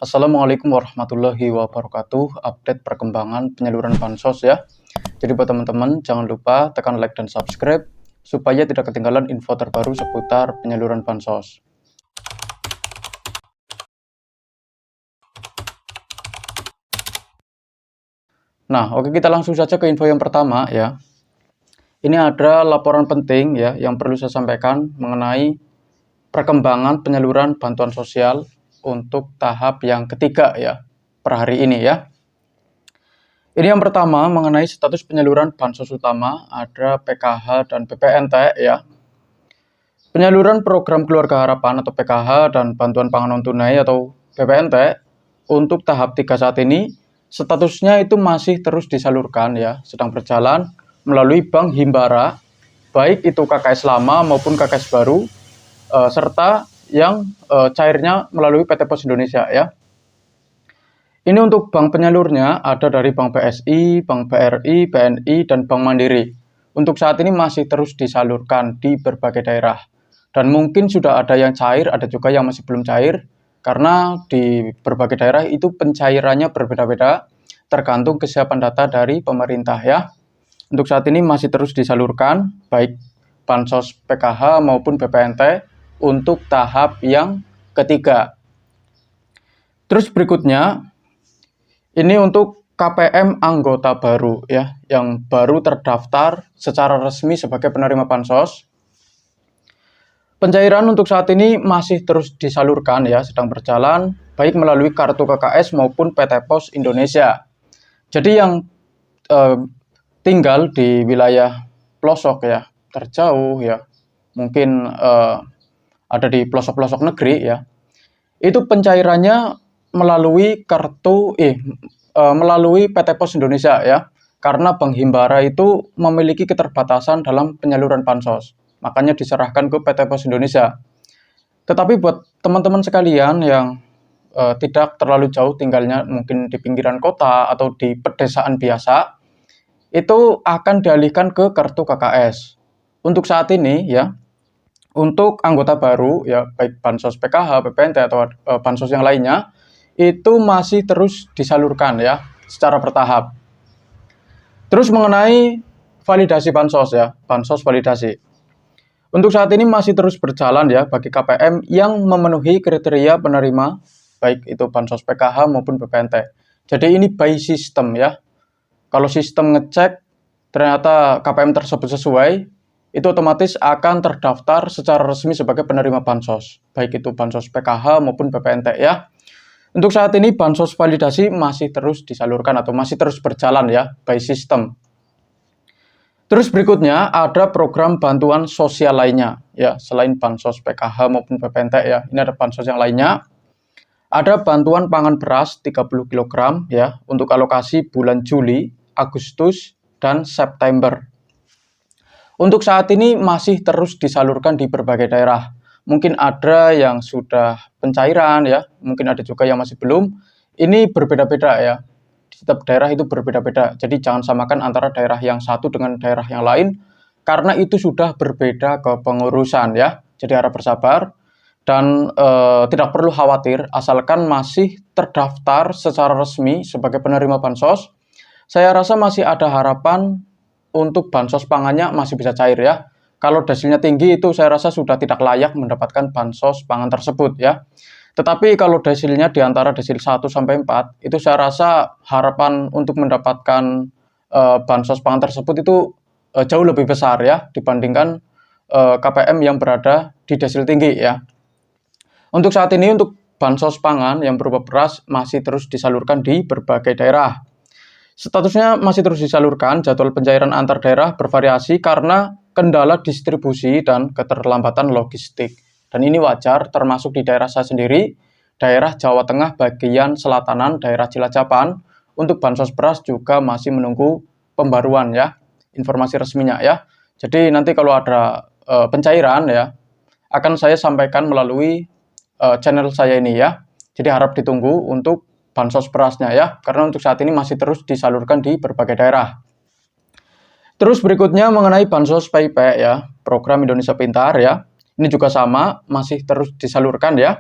Assalamualaikum warahmatullahi wabarakatuh. Update perkembangan penyaluran bansos ya. Jadi buat teman-teman jangan lupa tekan like dan subscribe supaya tidak ketinggalan info terbaru seputar penyaluran bansos. Nah, oke, kita langsung saja ke info yang pertama ya. Ini ada laporan penting ya yang perlu saya sampaikan mengenai perkembangan penyaluran bantuan sosial untuk tahap yang ketiga ya per hari ini ya. Ini yang pertama mengenai status penyaluran bansos utama, ada PKH dan PPNT ya. Penyaluran program Keluarga Harapan atau PKH dan bantuan pangan non tunai atau PPNT untuk tahap 3 saat ini statusnya itu masih terus disalurkan ya, sedang berjalan melalui Bank Himbara, baik itu KKS lama maupun KKS baru, serta yang cairnya melalui PT Pos Indonesia ya. Ini untuk bank penyalurnya ada dari Bank BSI, Bank BRI, BNI, dan Bank Mandiri. Untuk saat ini masih terus disalurkan di berbagai daerah. Dan mungkin sudah ada yang cair, ada juga yang masih belum cair, karena di berbagai daerah itu pencairannya berbeda-beda, tergantung kesiapan data dari pemerintah ya. Untuk saat ini masih terus disalurkan, baik bansos PKH maupun BPNT untuk tahap yang ketiga. Terus berikutnya, ini untuk KPM anggota baru ya, yang baru terdaftar secara resmi sebagai penerima bansos. Pencairan untuk saat ini masih terus disalurkan ya, sedang berjalan, baik melalui kartu KKS maupun PT Pos Indonesia. Jadi yang tinggal di wilayah pelosok ya, terjauh ya, mungkin ada di pelosok-pelosok negeri ya, itu pencairannya melalui melalui PT Pos Indonesia ya, karena Bank Himbara itu memiliki keterbatasan dalam penyaluran bansos, makanya diserahkan ke PT Pos Indonesia. Tetapi buat teman-teman sekalian yang tidak terlalu jauh tinggalnya, mungkin di pinggiran kota atau di pedesaan biasa, itu akan dialihkan ke kartu KKS. Untuk saat ini ya, untuk anggota baru ya, baik bansos PKH, PPNT atau bansos yang lainnya, itu masih terus disalurkan ya secara bertahap. Terus mengenai validasi bansos ya, bansos validasi. Untuk saat ini masih terus berjalan ya bagi KPM yang memenuhi kriteria penerima, baik itu bansos PKH maupun PPNT. Jadi ini by system ya. Kalau sistem ngecek ternyata KPM tersebut sesuai, itu otomatis akan terdaftar secara resmi sebagai penerima bansos, baik itu bansos PKH maupun PPNT ya. Untuk saat ini bansos validasi masih terus disalurkan atau masih terus berjalan ya, by system. Terus berikutnya ada program bantuan sosial lainnya ya, selain bansos PKH maupun PPNT ya. Ini ada bansos yang lainnya. Ada bantuan pangan beras 30 kg ya untuk alokasi bulan Juli, Agustus, dan September. Untuk saat ini masih terus disalurkan di berbagai daerah. Mungkin ada yang sudah pencairan ya, mungkin ada juga yang masih belum. Ini berbeda-beda ya. Di setiap daerah itu berbeda-beda. Jadi jangan samakan antara daerah yang satu dengan daerah yang lain, karena itu sudah berbeda kepengurusan ya. Jadi harap bersabar dan tidak perlu khawatir, asalkan masih terdaftar secara resmi sebagai penerima bansos. Saya rasa masih ada harapan untuk bansos pangannya masih bisa cair ya. Kalau desilnya tinggi itu saya rasa sudah tidak layak mendapatkan bansos pangan tersebut ya. Tetapi kalau desilnya di antara desil 1 sampai 4, itu saya rasa harapan untuk mendapatkan bansos pangan tersebut itu jauh lebih besar ya dibandingkan KPM yang berada di desil tinggi ya. Untuk saat ini untuk bansos pangan yang berupa beras masih terus disalurkan di berbagai daerah. Statusnya masih terus disalurkan, jadwal pencairan antar daerah bervariasi karena kendala distribusi dan keterlambatan logistik. Dan ini wajar, termasuk di daerah saya sendiri, daerah Jawa Tengah bagian selatanan, daerah Cilacapan, untuk bansos beras juga masih menunggu pembaruan ya, informasi resminya ya. Jadi nanti kalau ada pencairan ya, akan saya sampaikan melalui channel saya ini ya. Jadi harap ditunggu untuk bansos berasnya ya, karena untuk saat ini masih terus disalurkan di berbagai daerah. Terus berikutnya mengenai bansos PIP ya, program Indonesia Pintar ya. Ini juga sama, masih terus disalurkan ya.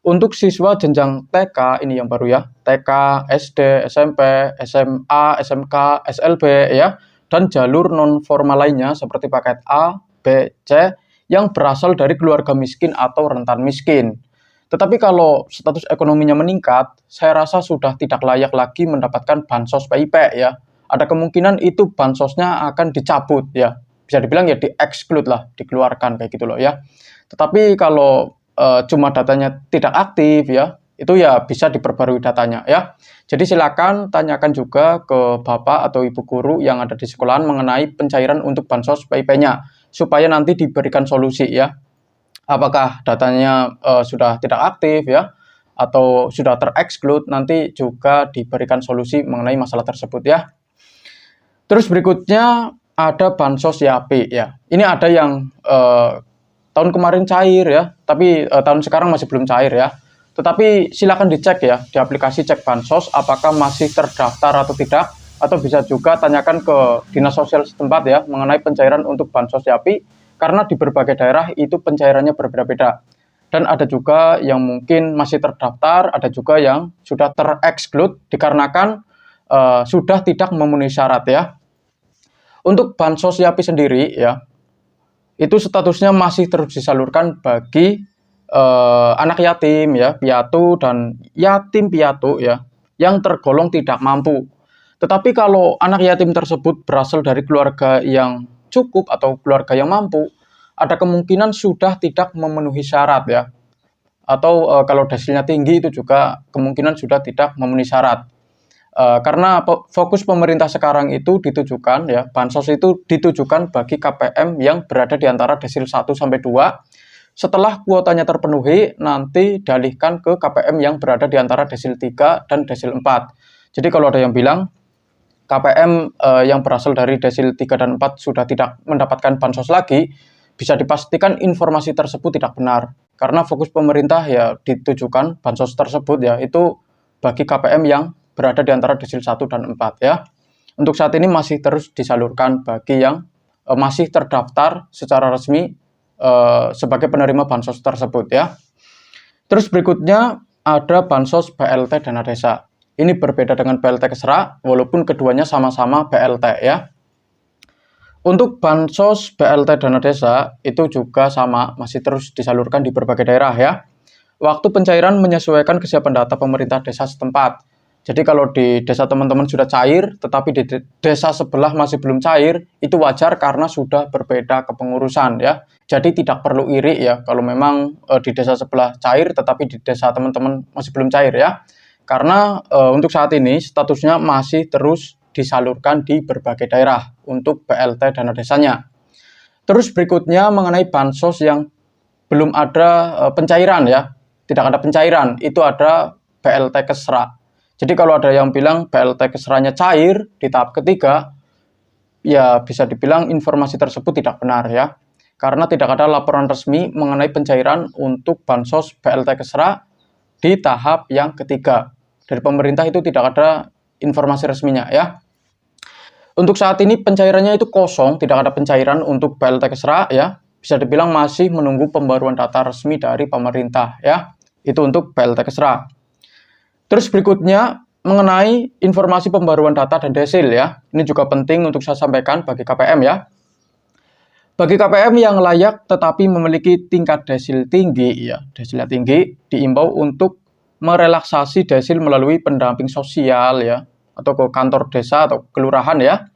Untuk siswa jenjang TK ini yang baru ya, TK, SD, SMP, SMA, SMK, SLB ya, dan jalur non formal lainnya seperti paket A, B, C yang berasal dari keluarga miskin atau rentan miskin. Tetapi kalau status ekonominya meningkat, saya rasa sudah tidak layak lagi mendapatkan bansos PIP ya. Ada kemungkinan itu bansosnya akan dicabut ya. Bisa dibilang ya di-exclude lah, dikeluarkan kayak gitu loh ya. Tetapi kalau cuma datanya tidak aktif ya, itu ya bisa diperbarui datanya ya. Jadi silakan tanyakan juga ke Bapak atau Ibu guru yang ada di sekolahan mengenai pencairan untuk bansos PIP-nya supaya nanti diberikan solusi ya. Apakah datanya sudah tidak aktif ya atau sudah ter-exclude, nanti juga diberikan solusi mengenai masalah tersebut ya. Terus berikutnya ada bansos YAPI ya. Ini ada yang tahun kemarin cair ya, tapi tahun sekarang masih belum cair ya. Tetapi silakan dicek ya di aplikasi cek bansos apakah masih terdaftar atau tidak, atau bisa juga tanyakan ke dinas sosial setempat ya mengenai pencairan untuk bansos YAPI karena di berbagai daerah itu pencairannya berbeda-beda. Dan ada juga yang mungkin masih terdaftar, ada juga yang sudah ter-exclude dikarenakan sudah tidak memenuhi syarat ya. Untuk bansos YAPI sendiri ya, itu statusnya masih terus disalurkan bagi anak yatim ya, piatu dan yatim piatu ya, yang tergolong tidak mampu. Tetapi kalau anak yatim tersebut berasal dari keluarga yang cukup atau keluarga yang mampu, ada kemungkinan sudah tidak memenuhi syarat ya. Atau kalau desilnya tinggi itu juga kemungkinan sudah tidak memenuhi syarat. Karena fokus pemerintah sekarang itu ditujukan ya, bansos itu ditujukan bagi KPM yang berada di antara desil 1 sampai 2. Setelah kuotanya terpenuhi, nanti dialihkan ke KPM yang berada di antara desil 3 dan desil 4. Jadi kalau ada yang bilang KPM yang berasal dari desil 3 dan 4 sudah tidak mendapatkan bansos lagi, bisa dipastikan informasi tersebut tidak benar. Karena fokus pemerintah ya ditujukan bansos tersebut ya, itu bagi KPM yang berada di antara desil 1 dan 4 ya. Untuk saat ini masih terus disalurkan bagi yang masih terdaftar secara resmi sebagai penerima bansos tersebut ya. Terus berikutnya ada bansos BLT dana desa. Ini berbeda dengan BLT Kesra walaupun keduanya sama-sama BLT ya. Untuk bansos BLT dana desa itu juga sama, masih terus disalurkan di berbagai daerah ya. Waktu pencairan menyesuaikan kesiapan data pemerintah desa setempat. Jadi kalau di desa teman-teman sudah cair, tetapi di desa sebelah masih belum cair, itu wajar karena sudah berbeda kepengurusan ya. Jadi tidak perlu iri ya kalau memang di desa sebelah cair, tetapi di desa teman-teman masih belum cair ya. Karena untuk saat ini statusnya masih terus disalurkan di berbagai daerah untuk BLT dana desanya. Terus berikutnya mengenai bansos yang belum ada pencairan ya, tidak ada pencairan, itu ada BLT Kesra. Jadi kalau ada yang bilang BLT Kesranya cair di tahap ketiga, ya bisa dibilang informasi tersebut tidak benar ya. Karena tidak ada laporan resmi mengenai pencairan untuk bansos BLT Kesra di tahap yang ketiga. Dari pemerintah itu tidak ada informasi resminya ya. Untuk saat ini pencairannya itu kosong, tidak ada pencairan untuk BLT Kesra ya. Bisa dibilang masih menunggu pembaruan data resmi dari pemerintah ya. Itu untuk BLT Kesra. Terus berikutnya mengenai informasi pembaruan data dan desil ya. Ini juga penting untuk saya sampaikan bagi KPM ya. Bagi KPM yang layak tetapi memiliki tingkat desil tinggi ya, desilnya tinggi, diimbau untuk merelaksasi desil melalui pendamping sosial ya, atau ke kantor desa atau kelurahan ya,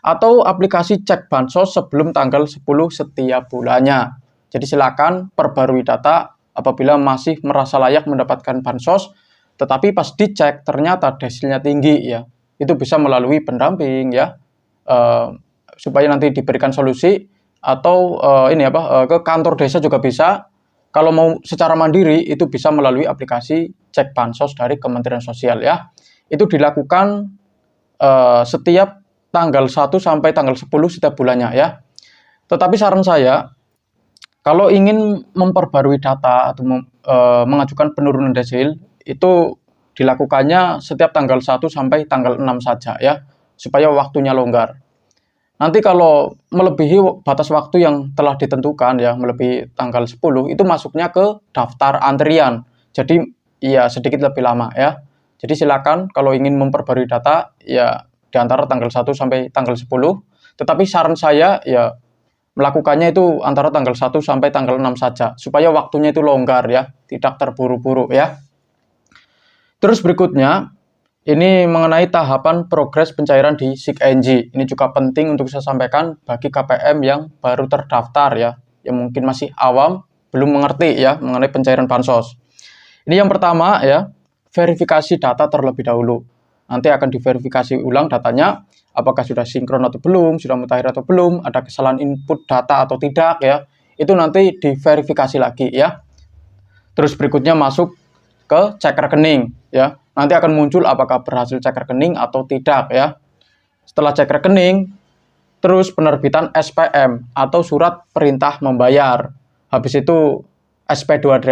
atau aplikasi cek bansos sebelum tanggal 10 setiap bulannya. Jadi silakan perbarui data apabila masih merasa layak mendapatkan bansos, tetapi pas dicek ternyata desilnya tinggi ya, itu bisa melalui pendamping ya, supaya nanti diberikan solusi, atau ke kantor desa juga bisa. Kalau mau secara mandiri itu bisa melalui aplikasi cek bansos dari Kementerian Sosial ya. Itu dilakukan setiap tanggal 1 sampai tanggal 10 setiap bulannya ya. Tetapi saran saya, kalau ingin memperbarui data atau mengajukan penurunan desil, itu dilakukannya setiap tanggal 1 sampai tanggal 6 saja ya, supaya waktunya longgar. Nanti kalau melebihi batas waktu yang telah ditentukan ya, melebihi tanggal 10, itu masuknya ke daftar antrian. Jadi ya sedikit lebih lama ya. Jadi silakan kalau ingin memperbarui data ya di antara tanggal 1 sampai tanggal 10. Tetapi saran saya ya melakukannya itu antara tanggal 1 sampai tanggal 6 saja supaya waktunya itu longgar ya, tidak terburu-buru ya. Terus berikutnya ini mengenai tahapan progres pencairan di SIG-NG. Ini juga penting untuk saya sampaikan bagi KPM yang baru terdaftar ya, yang mungkin masih awam, belum mengerti ya mengenai pencairan bansos. Ini yang pertama ya, verifikasi data terlebih dahulu. Nanti akan diverifikasi ulang datanya, apakah sudah sinkron atau belum, sudah mutakhir atau belum, ada kesalahan input data atau tidak ya. Itu nanti diverifikasi lagi ya. Terus berikutnya masuk ke cek rekening ya. Nanti akan muncul apakah berhasil cek rekening atau tidak ya. Setelah cek rekening, terus penerbitan SPM atau surat perintah membayar. Habis itu SP2D,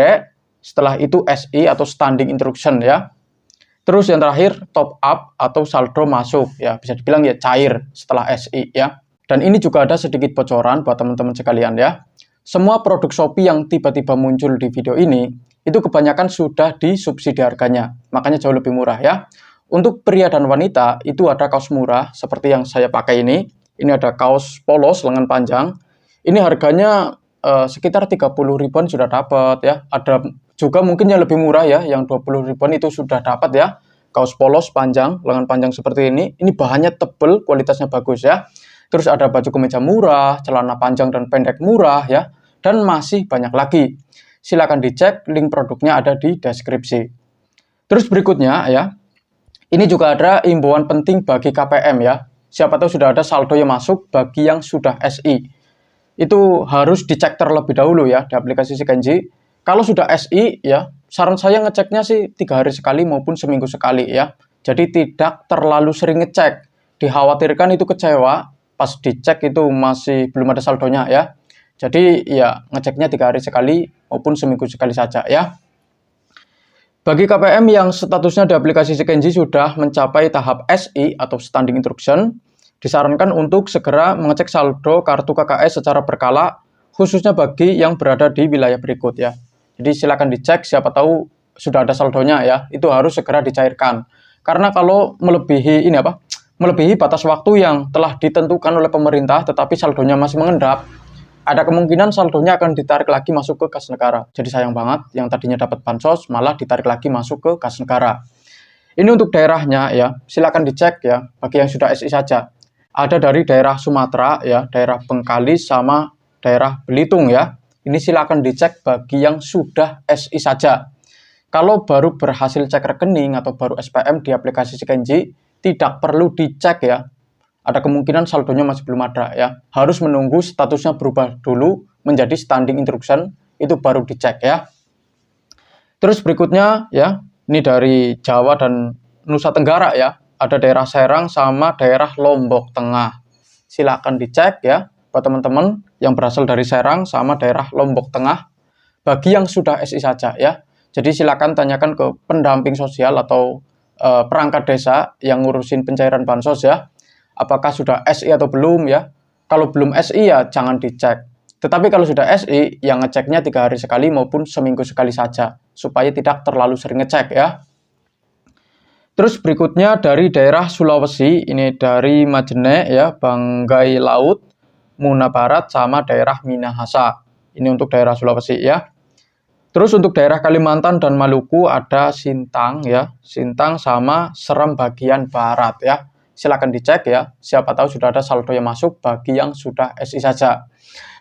setelah itu SI atau standing instruction ya. Terus yang terakhir top up atau saldo masuk ya, bisa dibilang ya cair setelah SI ya. Dan ini juga ada sedikit bocoran buat teman-teman sekalian ya. Semua produk Shopee yang tiba-tiba muncul di video ini itu kebanyakan sudah disubsidi harganya, makanya jauh lebih murah ya. Untuk pria dan wanita itu ada kaos murah seperti yang saya pakai ini. Ini ada kaos polos lengan panjang. Ini harganya sekitar 30 ribuan sudah dapat ya. Ada juga mungkin yang lebih murah ya, yang 20 ribuan itu sudah dapat ya. Kaos polos panjang, lengan panjang seperti ini. Ini bahannya tebal, kualitasnya bagus ya. Terus ada baju kemeja murah, celana panjang dan pendek murah ya. Dan masih banyak lagi. Silakan dicek, link produknya ada di deskripsi. Terus berikutnya ya, ini juga ada imbauan penting bagi KPM ya. Siapa tahu sudah ada saldo yang masuk bagi yang sudah SI. Itu harus dicek terlebih dahulu ya di aplikasi SIG-NG. Kalau sudah SI ya, saran saya ngeceknya sih 3 hari sekali maupun seminggu sekali ya. Jadi tidak terlalu sering ngecek. Dikhawatirkan itu kecewa, pas dicek itu masih belum ada saldonya ya. Jadi ya ngeceknya 3 hari sekali maupun seminggu sekali saja ya. Bagi KPM yang statusnya di aplikasi SIG-NG sudah mencapai tahap SI atau standing instruction, disarankan untuk segera mengecek saldo kartu KKS secara berkala, khususnya bagi yang berada di wilayah berikut ya. Jadi silakan dicek, siapa tahu sudah ada saldonya ya, itu harus segera dicairkan. Karena kalau melebihi batas waktu yang telah ditentukan oleh pemerintah tetapi saldonya masih mengendap, ada kemungkinan saldonya akan ditarik lagi masuk ke kas negara. Jadi sayang banget, yang tadinya dapat bansos malah ditarik lagi masuk ke kas negara. Ini untuk daerahnya ya, silakan dicek ya, bagi yang sudah SI saja. Ada dari daerah Sumatera ya, daerah Bengkalis sama daerah Belitung ya. Ini silakan dicek bagi yang sudah SI saja. Kalau baru berhasil cek rekening atau baru SPM di aplikasi SIG-NG, tidak perlu dicek ya. Ada kemungkinan saldonya masih belum ada ya. Harus menunggu statusnya berubah dulu menjadi standing instruction, itu baru dicek ya. Terus berikutnya ya, ini dari Jawa dan Nusa Tenggara ya. Ada daerah Serang sama daerah Lombok Tengah. Silakan dicek ya buat teman-teman yang berasal dari Serang sama daerah Lombok Tengah. Bagi yang sudah SI saja ya. Jadi silakan tanyakan ke pendamping sosial atau perangkat desa yang ngurusin pencairan bansos ya. Apakah sudah SI atau belum ya. Kalau belum SI ya jangan dicek. Tetapi kalau sudah SI, yang ngeceknya 3 hari sekali maupun seminggu sekali saja. Supaya tidak terlalu sering ngecek ya. Terus berikutnya dari daerah Sulawesi, ini dari Majene ya, Banggai Laut, Muna Barat, sama daerah Minahasa. Ini untuk daerah Sulawesi ya. Terus untuk daerah Kalimantan dan Maluku ada Sintang ya, Sintang sama Seram bagian Barat ya. Silakan dicek ya, siapa tahu sudah ada saldo yang masuk bagi yang sudah SI saja.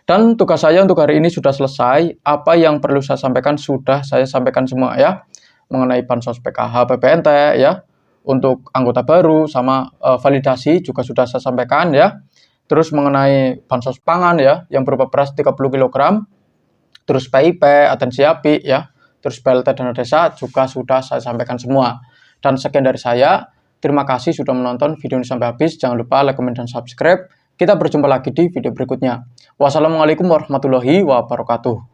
Dan tugas saya untuk hari ini sudah selesai. Apa yang perlu saya sampaikan sudah saya sampaikan semua ya. Mengenai bansos PKH, PPNT ya. Untuk anggota baru sama validasi juga sudah saya sampaikan ya. Terus mengenai bansos pangan ya, yang berupa beras 30 kg. Terus PIP, atensi API ya. Terus BLT dana desa juga sudah saya sampaikan semua. Dan sekian dari saya. Terima kasih sudah menonton video ini sampai habis. Jangan lupa like, comment, dan subscribe. Kita berjumpa lagi di video berikutnya. Wassalamualaikum warahmatullahi wabarakatuh.